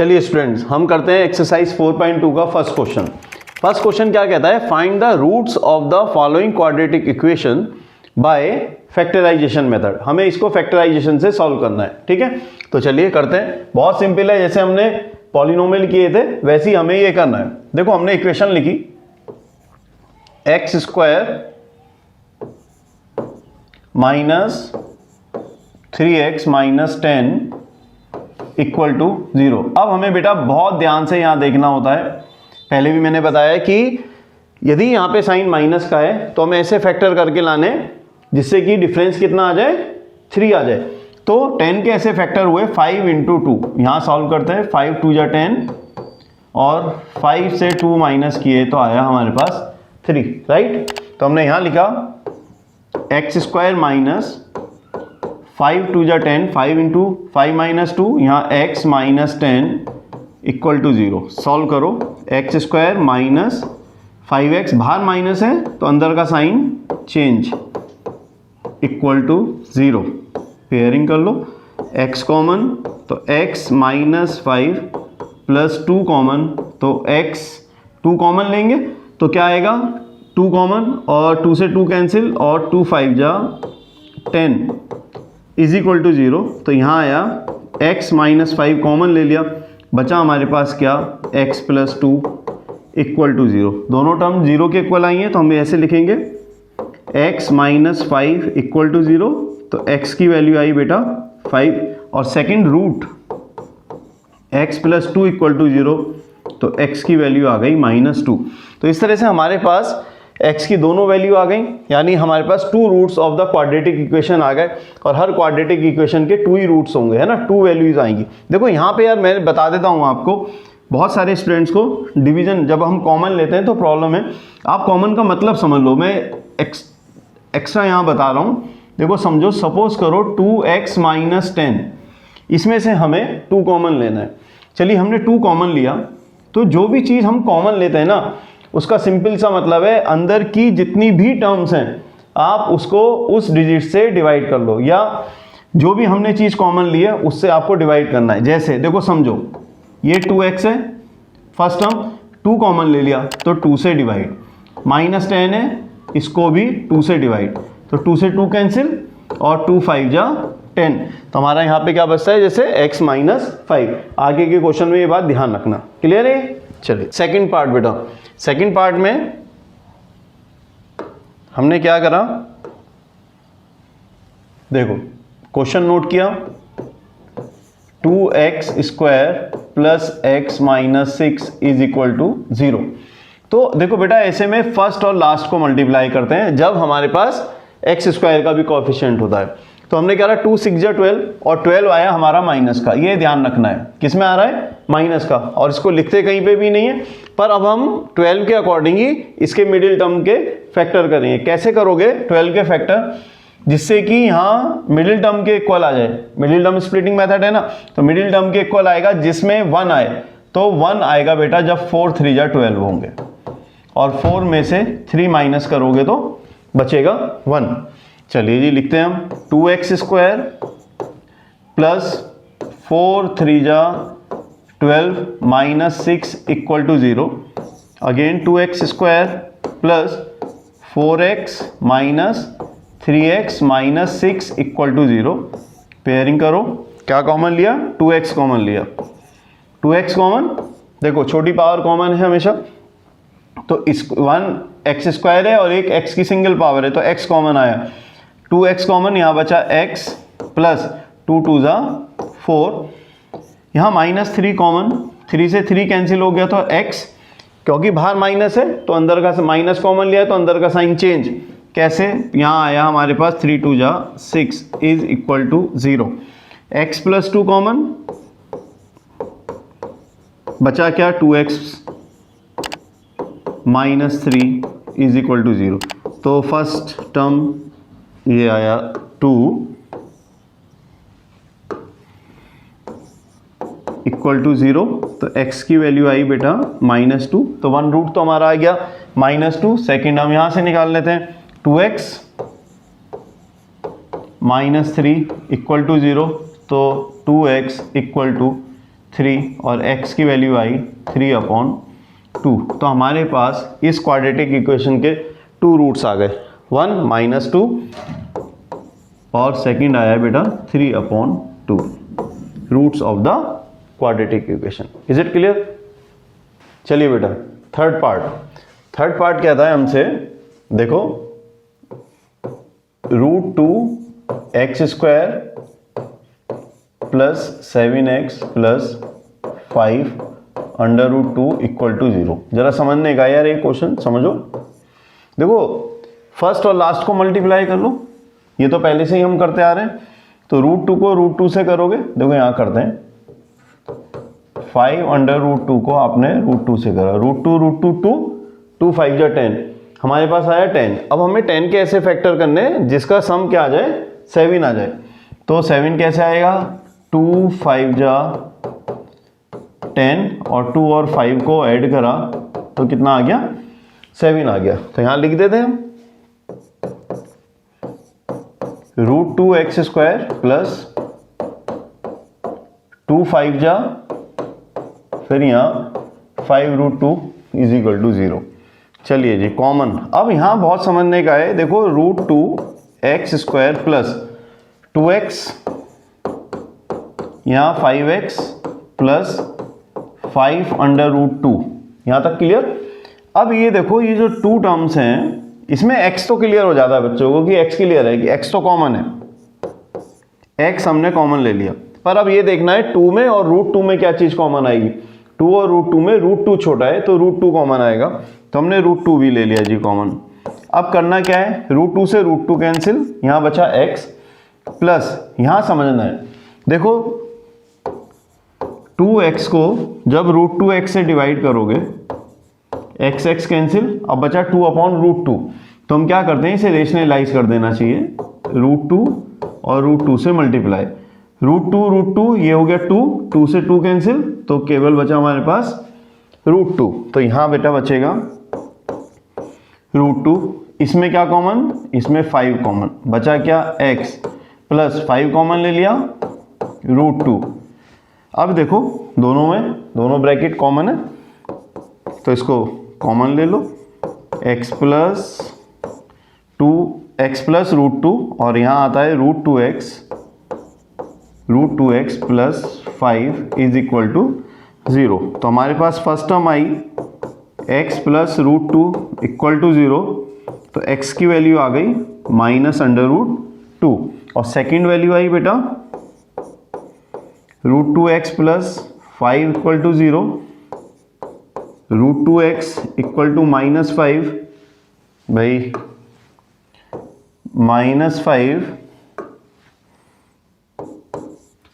चलिए स्टूडेंट्स, हम करते हैं एक्सरसाइज 4.2 का फर्स्ट क्वेश्चन। फर्स्ट क्वेश्चन क्या कहता है, find the roots of the following quadratic equation by factorisation method. हमें इसको फैक्टराइजेशन से सॉल्व करना है, ठीक है। तो चलिए करते हैं, बहुत सिंपल है। जैसे हमने पॉलिनोमियल किए थे वैसे ही हमें ये करना है। देखो हमने इक्वेशन लिखी x square minus 3x minus 10 equal to 0। अब हमें बेटा बहुत ध्यान से यहां देखना होता है। पहले भी मैंने बताया कि यदि यहां पे साइन माइनस का है तो हमें ऐसे फैक्टर करके लाने जिससे कि डिफरेंस कितना आ जाए, 3 आ जाए। तो 10 के ऐसे फैक्टर हुए 5 इंटू 2। यहां सॉल्व करते हैं, 5 2 जा 10 और 5 से 2 माइनस किए तो आया हमारे पास 3, राइट। तो हमने यहां लिखा एक्स स्क्वायर माइनस 5 2 जा 10, 5 इंटू 5 माइनस 2, यहाँ x minus 10 equal to 0। Solve करो, एक्स स्क्वायर माइनस 5x, बाहर माइनस है तो अंदर का sign change equal to 0। Pairing कर लो, x कॉमन तो x माइनस 5 प्लस 2 कॉमन तो x 2 कॉमन लेंगे तो क्या आएगा, 2 कॉमन और 2 से 2 कैंसिल और 2 5 जा 10 इज इक्वल टू 0। तो यहाँ आया x माइनस 5 कॉमन ले लिया, बचा हमारे पास क्या, x प्लस 2 इक्वल टू 0। दोनों टर्म 0 के इक्वल आई हैं तो हम ऐसे लिखेंगे x माइनस 5 इक्वल टू 0। तो x की वैल्यू आई बेटा 5 और second root x plus 2 equal to 0 तो x की वैल्यू आ गई -2। तो इस तरह से हमारे पास x की दोनों वैल्यू आ गई, यानी हमारे पास 2 roots of the quadratic equation आ गए। और हर क्वाड्रेटिक इक्वेशन के 2 ही रूट्स होंगे, है ना, 2 वैल्यूज आएंगी। देखो यहाँ पे यार मैं बता देता हूँ आपको, बहुत सारे स्टूडेंट्स को डिवीजन जब हम कॉमन लेते हैं तो प्रॉब्लम है। आप कॉमन का मतलब समझ लो, मैं एक्स्ट्रा यहाँ बता रहा हूँ। देखो समझो, सपोज करो 2x माइनस 10, इसमें से हमें 2 कॉमन लेना है। चलिए हमने 2 कॉमन लिया, तो जो भी चीज़ हम कॉमन लेते हैं ना उसका सिंपल सा मतलब है अंदर की जितनी भी टर्म्स हैं आप उसको उस डिजिट से डिवाइड कर लो, या जो भी हमने चीज़ कॉमन ली है उससे आपको डिवाइड करना है। जैसे देखो समझो ये 2x है, फर्स्ट टर्म 2 कॉमन ले लिया तो 2 से डिवाइड, माइनस 10 है इसको भी 2 से डिवाइड, तो 2 से 2 कैंसिल और 2 5 जा 10। तो हमारा यहाँ पे क्या बचता है, जैसे x माइनस 5। आगे के क्वेश्चन में ये बात ध्यान रखना, क्लियर है। चलिए सेकंड पार्ट बेटा, सेकंड पार्ट में हमने क्या करा, देखो क्वेश्चन नोट किया 2x square plus x minus 6 is equal to 0। तो देखो बेटा ऐसे में फर्स्ट और लास्ट को मल्टीप्लाई करते हैं जब हमारे पास x स्क्वायर का भी कोएफिशिएंट होता है। तो हमने क्या रहा, 2 6 जा 12 और 12 आया हमारा माइनस का, ये ध्यान रखना है किस में आ रहा है, माइनस का। और इसको लिखते कहीं पे भी नहीं है, पर अब हम 12 के अकॉर्डिंग ही इसके मिडिल टर्म के फैक्टर करेंगे। कैसे करोगे 12 के फैक्टर, जिससे कि यहाँ मिडिल टर्म के इक्वल आ जाए। मिडिल टर्म स्प्लिटिंग मेथड है ना, तो मिडिल टर्म के इक्वल आएगा जिसमें 1 आए। तो 1 आएगा बेटा जब 4 3 जा 12 होंगे, और 4 में से 3 माइनस करोगे तो बचेगा 1। चलिए जी लिखते हैं हम 2x स्क्वायर प्लस 4 3 जा 12 minus 6 equal to 0। Again 2x square plus 4x minus 3x minus 6 equal to 0। Pairing करो, क्या कॉमन लिया, 2x कॉमन लिया। 2x कॉमन, देखो छोटी पावर कॉमन है हमेशा, तो इस 1 x स्क्वायर है और एक x की सिंगल पावर है तो x कॉमन आया। 2x कॉमन, यहाँ बचा x प्लस 2 2 जा 4, यहाँ माइनस 3 कॉमन, 3 से 3 कैंसिल हो गया तो x, क्योंकि बाहर माइनस है तो अंदर का माइनस कॉमन लिया तो अंदर का साइन चेंज। कैसे, यहाँ आया हमारे पास 3 2 जा 6 is equal to 0। x plus 2 common, बचा क्या, 2x minus 3 is equal to 0। तो फर्स्ट टर्म ये आया 2 इक्वल टू 0। तो x की वैल्यू आई बेटा -2। तो 1 रूट तो हमारा आ गया -2। सेकेंड हम यहाँ से निकाल लेते हैं, 2x -3 इक्वल टू 0। तो 2x इक्वल टू 3 और x की वैल्यू आई 3/2। तो हमारे पास इस क्वाड्रेटिक इक्वेशन के 2 रूट्स आ गए, 1 - 2 और सेकंड आया बेटा 3/2 roots of the quadratic equation. Is it clear? चलिए बेटा थर्ड पार्ट कहता है हमसे, देखो √2x² + 7x + 5 √2 = 0। जरा समझने का यार ये क्वेश्चन समझो। देखो फर्स्ट और लास्ट को मल्टीप्लाई कर लो, ये तो पहले से ही हम करते आ रहे हैं। तो √2 को √2 से करोगे, देखो यहाँ करते हैं 5 √2 को आपने √2 से करा, √2 2 5 जा 10, हमारे पास आया 10। अब हमें 10 के ऐसे फैक्टर करने हैं जिसका सम क्या आ जाए, 7 आ जाए। तो 7 कैसे आएगा, 2 5 जा 10 और 2 और 5 को ऐड करा तो कितना आ गया, 7 आ गया। तो यहां लिख देते हैं हम √2x² + 2 5 जा फिर यहाँ 5 √2 = 0। चलिए जी कॉमन। अब यहाँ बहुत समझने का है, देखो √2x² + 2x यहाँ 5x + 5 √2, यहाँ तक क्लियर। अब ये देखो ये जो 2 टर्म्स हैं इसमें x तो क्लियर हो जाता है बच्चों को कि x क्लियर है कि x तो कॉमन है, x हमने कॉमन ले लिया। पर अब ये देखना है 2 में और √2 में क्या चीज कॉमन आएगी। 2 और √2 में √2 छोटा है तो √2 कॉमन आएगा, तो हमने √2 भी ले लिया जी कॉमन। अब करना क्या है, √2 से √2 कैंसिल, यहाँ बचा x प्लस यहाँ समझना है, देखो 2x को जब √2x से डिवाइड करोगे x कैंसिल, अब बचा 2/√2। तो हम क्या करते हैं, इसे रेशनलाइज कर देना चाहिए, √2 और √2 से मल्टीप्लाई, √2 ये हो गया 2 से 2 कैंसिल, तो केवल बचा हमारे पास √2। तो यहाँ बेटा बचेगा √2, इसमें क्या कॉमन, इसमें 5 कॉमन, बचा क्या x प्लस 5 कॉमन ले लिया √2। अब देखो दोनों ब्रैकेट कॉमन है तो इसको कॉमन ले लो, x + √2 और यहाँ आता है √2x + 5 = 0। तो हमारे पास फर्स्ट टर्म आई x + √2 = 0, तो x की वैल्यू आ गई -√2 और सेकंड वैल्यू आई बेटा √2x + 5 = 0, √2x = -5 भाई -5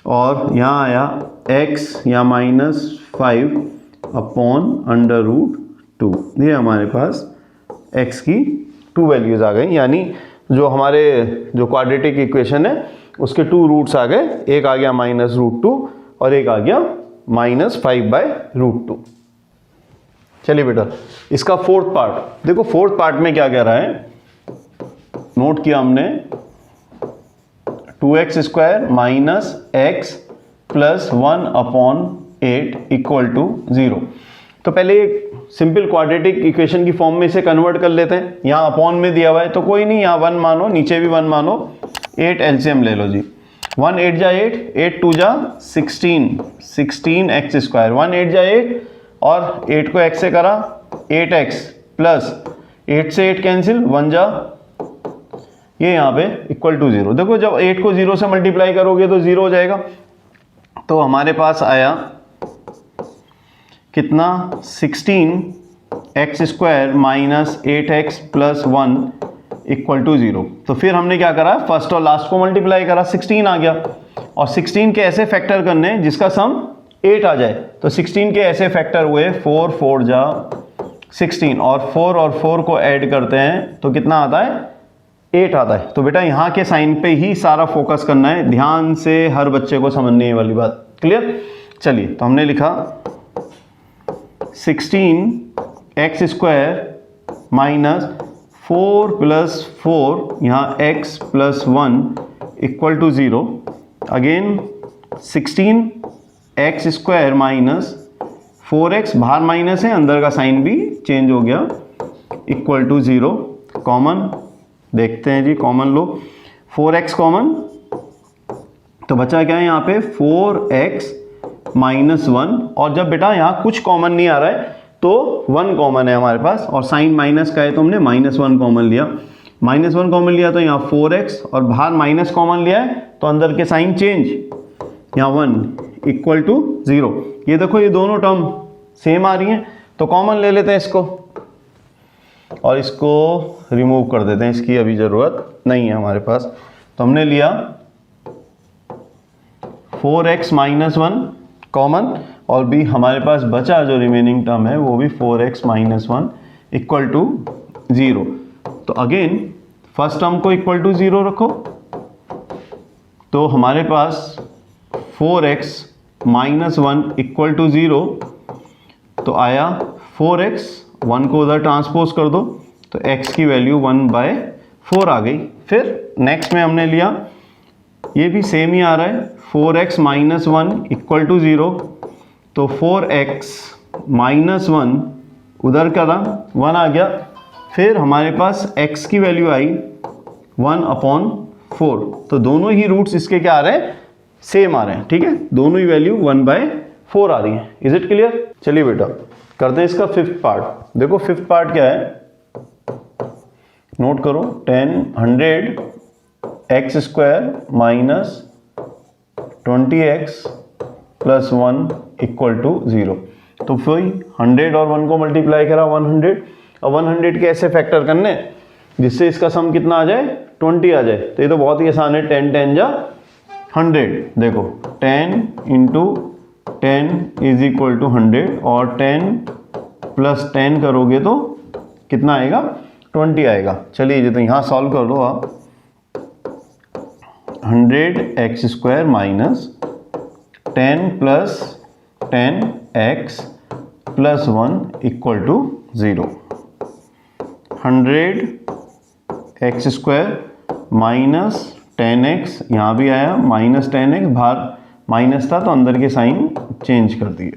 और यहाँ आया x या -5/√2। ये हमारे पास x की 2 वैल्यूज आ गई, यानी जो हमारे जो क्वाड्रेटिक इक्वेशन है उसके 2 रूट्स आ गए, एक आ गया -√2 और एक आ गया -5/√2। चलिए बेटा इसका फोर्थ पार्ट देखो, फोर्थ पार्ट में क्या कह रहा है, नोट किया हमने 2x² - x + 1/8 = 0। तो पहले एक सिंपल क्वाड्रेटिक इक्वेशन की फॉर्म में इसे कन्वर्ट कर लेते हैं। यहाँ अपॉन में दिया हुआ है तो कोई नहीं, यहाँ 1 मानो, नीचे भी 1 मानो, 8 एलसीएम ले लो जी, 1 8 जा 8, 8 2 जा 16x², 1 8 जा 8 और 8 को x से करा 8x प्लस 8 से 8 कैंसिल, 1 जा ये यहाँ पे = 0। देखो जब 8 को 0 से मल्टीप्लाई करोगे तो 0 हो जाएगा। तो हमारे पास आया कितना, 16x² - 8x + 1 = 0। तो फिर हमने क्या करा, फर्स्ट और लास्ट को मल्टीप्लाई करा, 16 आ गया और 16 के ऐसे फैक्टर करने जिसका सम 8 आ जाए। तो 16 के ऐसे फैक्टर हुए 4 4 जा 16 और 4 को ऐड करते हैं तो कितना आता है, 8 आता है। तो बेटा यहाँ के साइन पे ही सारा फोकस करना है, ध्यान से हर बच्चे को समझने वाली बात, क्लियर। चलिए तो हमने लिखा 16x² - 4 + 4 यहाँ x + 1 = 0। Again 16 x square minus 4x, बाहर माइनस है, अंदर का साइन भी चेंज हो गया, इक्वल टू 0। कॉमन देखते हैं जी, कॉमन लो, 4x कॉमन, तो बचा क्या है यहाँ पे 4x माइनस 1। और जब बेटा यहाँ कुछ कॉमन नहीं आ रहा है तो 1 कॉमन है हमारे पास, और साइन माइनस का है तो हमने -1 कॉमन लिया। -1 कॉमन लिया तो यहाँ 4x, और बाहर माइनस कॉमन लिया है तो अंदर के साइन चेंज, यहाँ 1 इक्वल टू 0। ये देखो ये दोनों टर्म सेम आ रही हैं, तो कॉमन ले लेते हैं इसको और इसको रिमूव कर देते हैं, इसकी अभी ज़रूरत नहीं है हमारे पास। तो हमने लिया 4x माइनस 1 कॉमन, और भी हमारे पास बचा जो रिमेनिंग टर्म है वो भी 4x माइनस 1 इक्वल टू 0। तो अगेन फर्स्ट टर्म को इक्वल टू 0 रखो, तो हमारे पास 4x माइनस 1 इक्वल टू 0, तो आया 4x, 1 को उधर ट्रांसपोज कर दो तो x की वैल्यू 1/4 आ गई। फिर नेक्स्ट में हमने लिया, ये भी सेम ही आ रहा है, 4x माइनस 1 इक्वल टू 0, तो 4x माइनस 1 उधर का था 1 आ गया। फिर हमारे पास x की वैल्यू आई 1/4, तो दोनों ही रूट्स इसके क्या आ रहे हैं, सेम आ रहे हैं, ठीक है, दोनों ही वैल्यू 1/4 आ रही है। Is it clear? चलिए बेटा करते हैं इसका फिफ्थ पार्ट। देखो फिफ्थ पार्ट क्या है, नोट करो, 100x square minus 20x plus 1 equal to 0। तो फिर 100 और 1 को मल्टीप्लाई करा 100, और 100 के ऐसे फैक्टर करने जिससे इसका सम कितना आ जाए, 20 आ जाए। तो ये तो बहुत ही आसान है, 10 10 जा 100। देखो 10 इंटू 10 इज इक्वल टू 100, और 10 प्लस 10 करोगे तो कितना आएगा, 20 आएगा। चलिए ये तो यहाँ सॉल्व कर दो आप, 100x square minus 10 plus 10x plus 1 equal to 0। 100x square minus 10x, यहाँ भी आया माइनस 10x, बाहर माइनस था तो अंदर के साइन चेंज कर दिए।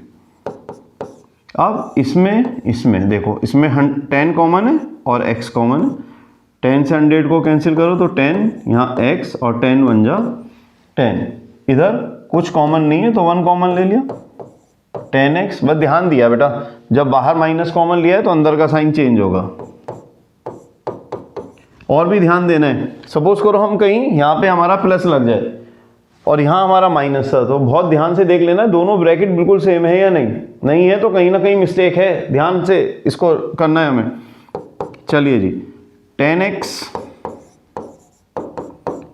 अब इसमें देखो, इसमें 10 कॉमन है और x कॉमन है, 10 से 100 को कैंसिल करो तो 10, यहाँ x और 10 बन जा 10। इधर कुछ कॉमन नहीं है तो 1 कॉमन ले लिया, 10x। बस ध्यान दिया बेटा, जब बाहर माइनस कॉमन लिया है तो अंदर का साइन चेंज होगा। और भी ध्यान देना है, सपोज करो हम कहीं यहाँ पे हमारा प्लस लग जाए और यहाँ हमारा माइनस था, तो बहुत ध्यान से देख लेना दोनों ब्रैकेट बिल्कुल सेम है या नहीं है, तो कहीं ना कहीं मिस्टेक है, ध्यान से इसको करना है हमें। चलिए जी, 10x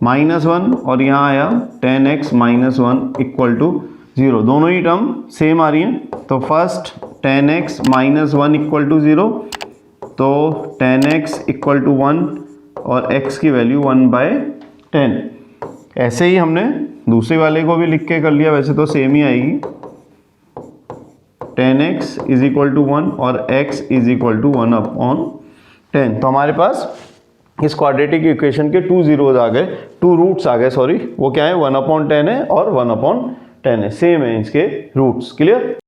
माइनस 1 और यहाँ आया 10x माइनस 1 इक्वल टू 0, दोनों ही टर्म सेम आ रही हैं। तो first 10x minus 1 equal to 0, तो 10x इक्वल टू 1 और x की वैल्यू 1/10। ऐसे ही हमने दूसरे वाले को भी लिख के कर लिया, वैसे तो सेम ही आएगी, 10x इज इक्वल टू 1 और x इज इक्वल टू 1/10। तो हमारे पास इस क्वाड्रेटिक इक्वेशन के 2 zeros आ गए, 2 रूट्स आ गए, सॉरी, वो क्या है 1/10 है और 1/10 है, सेम है इसके रूट्स। क्लियर?